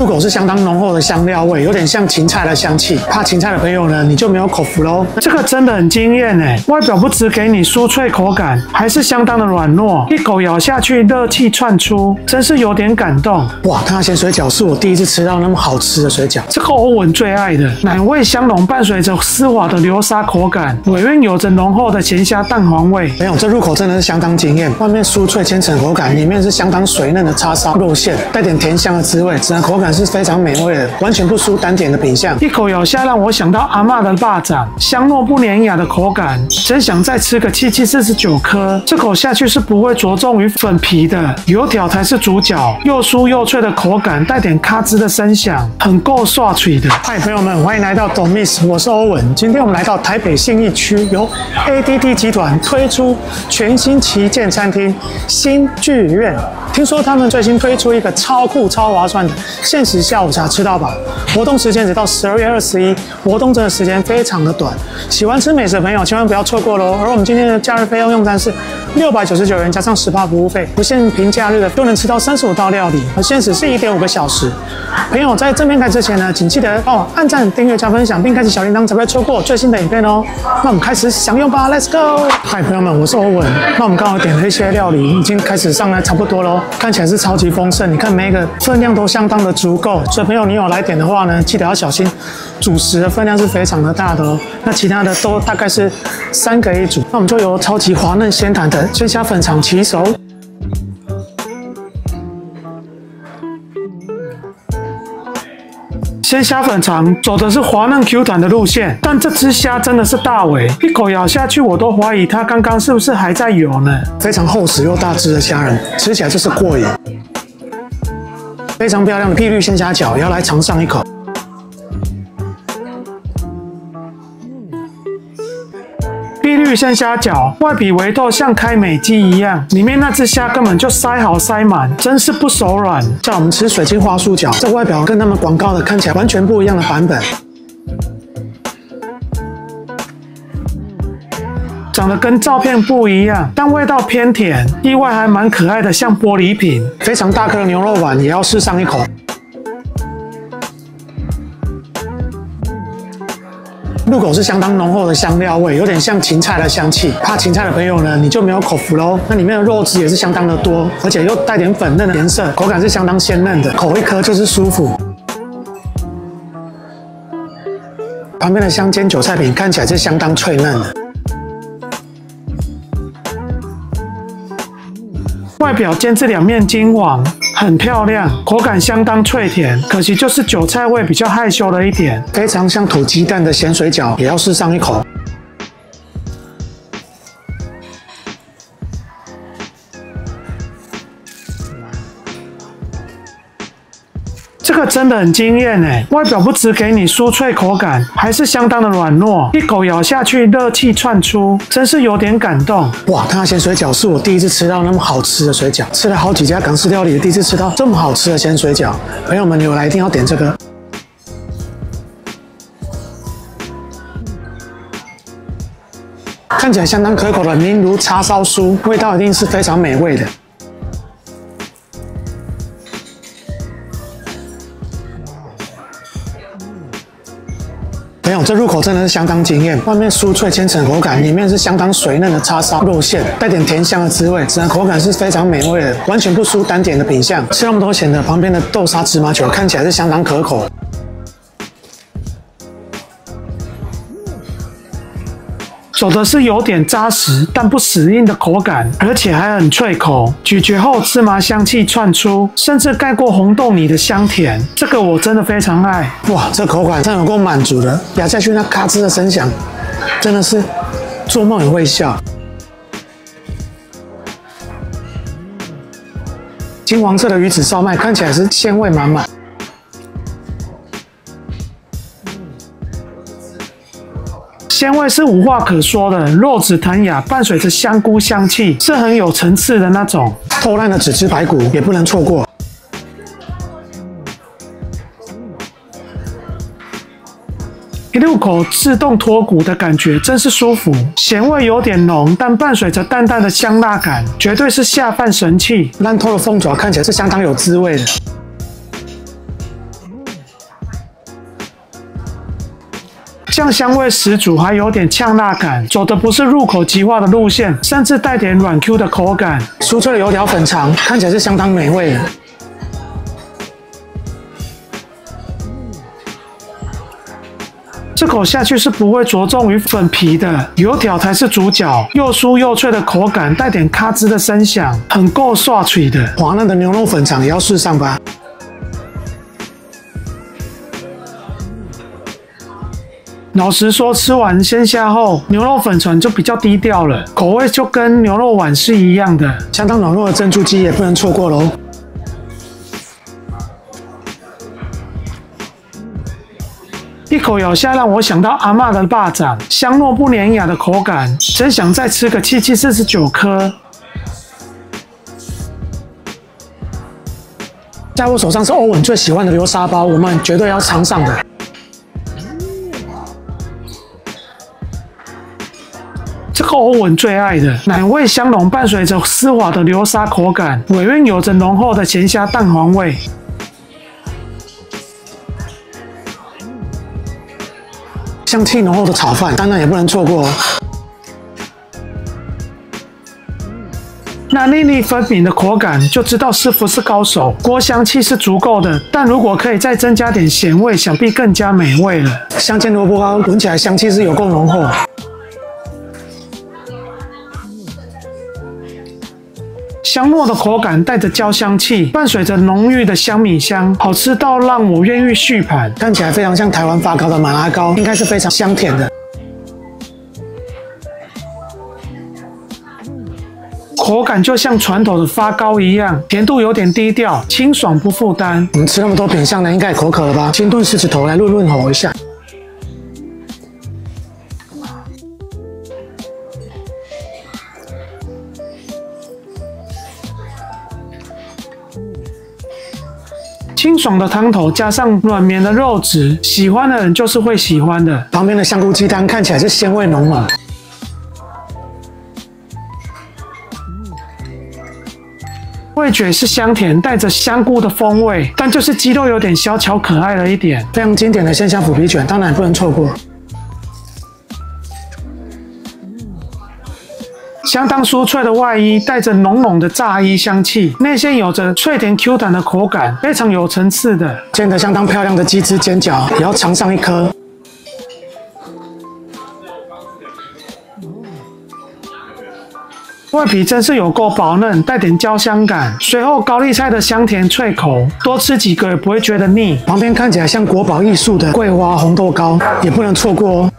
入口是相當濃厚的香料味，有點像芹菜的香氣。怕芹菜的朋友呢，你就沒有口福嘍。這個真的很驚豔哎！外表不只給你酥脆口感，還是相當的軟糯，一口咬下去熱氣竄出，真是有點感動。哇，它的鹹水餃是我第一次吃到那麼好吃的水餃，這個歐文最愛的，奶味香濃，伴隨着絲滑的流沙口感，尾韻有着濃厚的鹹蝦蛋黃味。沒有，這入口真的是相當驚豔，外面酥脆千層口感，裡面是相當水嫩的叉燒肉餡，帶點甜香的滋味，整個口感是非常美味的，完全不輸單點的品相。一口咬下，讓我想到阿嬤的肉粽，香糯不粘牙的口感，真想再吃個749顆。這口下去是不會着重於粉皮的，油條才是主角，又酥又脆的口感，帶點咔吱的聲響，很夠刷嘴的。嗨，朋友們，歡迎來到 Domi's， 我是歐文。今天我們來到台北信義區，由 ADT 集團推出全新旗艦餐廳新劇院。聽說他們最新推出一個超酷超划算的限時下午茶吃到飽，活動時間只到12月21，活動真的時間非常的短，喜歡吃美食的朋友千萬不要錯過嘍。而我們今天的假日費用單是699元加上10%服務費，不限平假日的就能吃到35道料理，而限時是1.5個小時。朋友在正片開之前呢，請記得幫我按讚、訂閱、加分享，並開啟小鈴鐺，才不會錯過最新的影片哦。那我們開始享用吧 ，Let's go！ 嗨，朋友們，我是歐文。那我們剛好點了一些料理，已經開始上來差不多嘍。看起來是超級豐盛，你看每一個分量都相當的足夠，所以朋友你有來點的話呢，記得要小心，主食的分量是非常的大的哦。那其他的都大概是3個一組。那我們就由超級滑嫩鮮彈的鮮蝦粉腸起手。鮮蝦粉腸走的是滑嫩 Q 彈的路線，但這隻蝦真的是大尾，一口咬下去，我都懷疑它剛剛是不是還在游呢？非常厚實又大隻的蝦仁，吃起來就是過癮。非常漂亮的碧綠鮮蝦餃，也要來嘗上一口。碧綠鮮蝦餃外皮微透，像開美肌一樣，裡面那隻蝦根本就塞好塞滿，真是不手軟。像我們吃水晶花酥餃，這外表跟他們廣告的看起來完全不一樣的版本，長得跟照片不一樣，但味道偏甜，意外還蠻可愛的，像玻璃瓶。非常大顆的牛肉丸也要試上一口。入口是相當濃厚的香料味，有點像芹菜的香氣。怕芹菜的朋友呢，你就沒有口福嘍。那裡面的肉質也是相當的多，而且又帶點粉嫩的顏色，口感是相當鮮嫩的，口一顆就是舒服。旁邊的香煎韭菜餅看起來是相當脆嫩的。外表煎至兩面金黃，很漂亮，口感相當脆甜，可惜就是韭菜味比較害羞了一點。非常像土雞蛋的鹹水餃，也要試上一口。這個真的很驚豔哎！外表不只給你酥脆口感，還是相當的軟糯，一口咬下去熱氣竄出，真是有點感動。哇，它的鹹水餃是我第一次吃到那麼好吃的水饺，吃了好幾家港式料理，第一次吃到這麼好吃的鹹水餃。朋友們，你有來一定要點這個。看起來相當可口的明爐叉燒酥，味道一定是非常美味的。朋友，這入口真的是相當驚豔，外面酥脆千層口感，裡面是相當水嫩的叉燒肉餡，帶點甜香的滋味，整個口感是非常美味的，完全不輸單點的品相。吃那麼多鹹的，旁邊的豆沙芝麻球看起來是相當可口的。走的是有點扎實但不死硬的口感，而且還很脆口，咀嚼後芝麻香氣竄出，甚至蓋過紅豆泥的香甜，這個我真的非常愛。哇，這口感真的有夠滿足的，咬下去那咔吱的聲響，真的是做夢也會笑。金黃色的魚子燒麥看起來是鮮味滿滿。鮮味是無話可說的，肉質彈牙，伴隨着香菇香氣，是很有層次的那種。透爛的豉汁排骨也不能錯過。一入口自動脫骨的感覺真是舒服，鹹味有點濃，但伴隨着淡淡的香辣感，絕對是下飯神器。爛透的鳳爪看起來是相當有滋味的。醬香味十足，還有點嗆辣感，走的不是入口即化的路線，甚至帶點軟 Q 的口感。酥脆的油條粉腸看起來是相當美味的。這口下去是不會着重於粉皮的，油條才是主角，又酥又脆的口感，帶點咔吱的聲響，很夠刷嘴的。滑嫩的牛肉粉腸也要試上吧。老實說，吃完鮮蝦後，牛肉粉腸就比較低調了，口味就跟牛肉丸是一樣的，相當軟糯的珍珠雞也不能錯過嘍。一口咬下，讓我想到阿嬤的肉粽，香糯不粘牙的口感，真想再吃個749顆。在我手上是歐文最喜歡的流沙包，我們絕對要嘗上的。這個歐文最愛的奶味香濃，伴隨着絲滑的流沙口感，尾韻有着濃厚的鹹蝦蛋黃味。香氣濃厚的炒飯，當然也不能錯過哦。那粒粒分明的口感，就知道師傅是高手。鍋香氣是足夠的，但如果可以再增加點鹹味，想必更加美味了。香煎蘿蔔糕聞起來香氣是有夠濃厚。香糯的口感帶着焦香氣，伴隨着濃郁的香米香，好吃到讓我願意續盤。看起來非常像台灣發糕的馬拉糕，應該是非常香甜的。口感就像傳統的發糕一樣，甜度有點低調，清爽不負擔。我們吃那麼多品項呢，應該也口渴了吧？先燉獅子頭來潤喉一下。清爽的湯頭加上軟綿的肉質，喜歡的人就是會喜歡的。旁邊的香菇雞湯看起來是鮮味濃濃，味覺是香甜，帶着香菇的風味，但就是雞肉有點小巧可愛了一點。非常經典的鮮香腐皮卷，當然不能錯過。相當酥脆的外衣，帶着濃濃的炸衣香氣，內餡有着脆甜 Q 彈的口感，非常有層次的。煎得相當漂亮的雞汁煎餃，也要嘗上一顆。外皮真是有夠薄嫩，帶點焦香感。隨後高麗菜的香甜脆口，多吃幾個也不會覺得膩。旁邊看起來像國寶藝術的桂花紅豆糕，也不能錯過哦。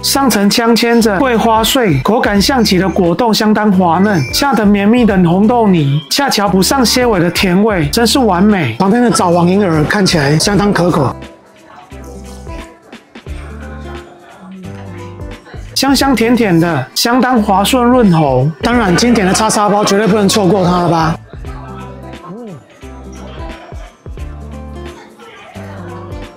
上層鑲嵌着桂花碎，口感像極了果凍，相當滑嫩。下層綿密的紅豆泥，恰巧補上些微的甜味，真是完美。旁邊的棗王銀耳看起來相當可口，香香甜甜的，相當滑順潤喉。當然，經典的叉燒包絕對不能錯過它了吧。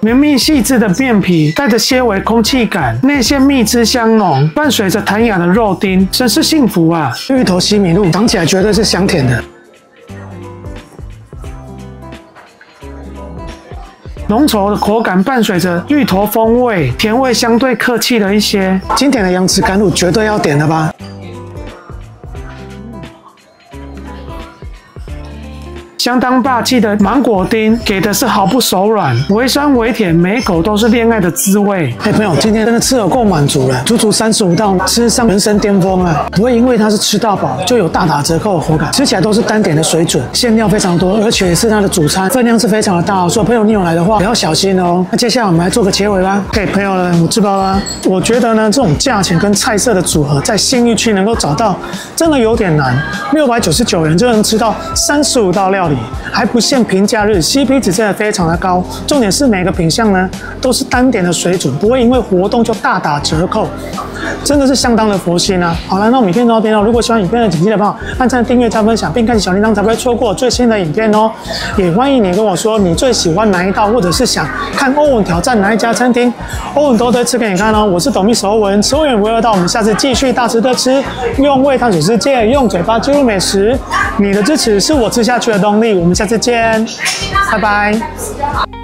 綿密細緻的麵皮，帶着些微空氣感，內餡蜜汁香濃，伴隨着彈牙的肉丁，真是幸福啊！芋頭西米露長起來絕對是香甜的，濃稠的口感伴隨着芋頭風味，甜味相對客氣了一些。經典的楊枝甘露絕對要點了吧？相當霸氣的芒果丁，給的是毫不手軟，微酸微甜，每一口都是戀愛的滋味。朋友，今天真的吃得夠滿足了，足足35道，吃上人生巔峰了。不會因為它是吃到飽就有大打折扣的口感，吃起來都是單點的水準，餡料非常多，而且是它的主餐，分量是非常的大，所以朋友你有來的話，不要小心哦。那接下來我們來做個結尾吧。朋友呢，我知道啦。我覺得呢，這種價錢跟菜色的組合，在信義區能夠找到，真的有點難。699元就能吃到35道料理。還不限平假日 ，CP 值真的非常的高。重點是每個品項呢都是單點的水準，不會因為活動就大打折扣，真的是相當的佛心啊！好了，那我們影片到這邊哦。如果喜歡影片的請記得幫我按讚、訂閱、加分享，並開啟小鈴鐺，才不會錯過最新的影片哦。也歡迎你跟我說你最喜歡哪一道，或者是想看歐文挑戰哪一家餐廳，歐文都在吃給你看哦。我是董秘史歐文，吃歐文不會餓到，我們下次繼續大吃特吃，用胃探索世界，用嘴巴記錄美食。你的支持是我吃下去的動力。我們下次見，拜拜。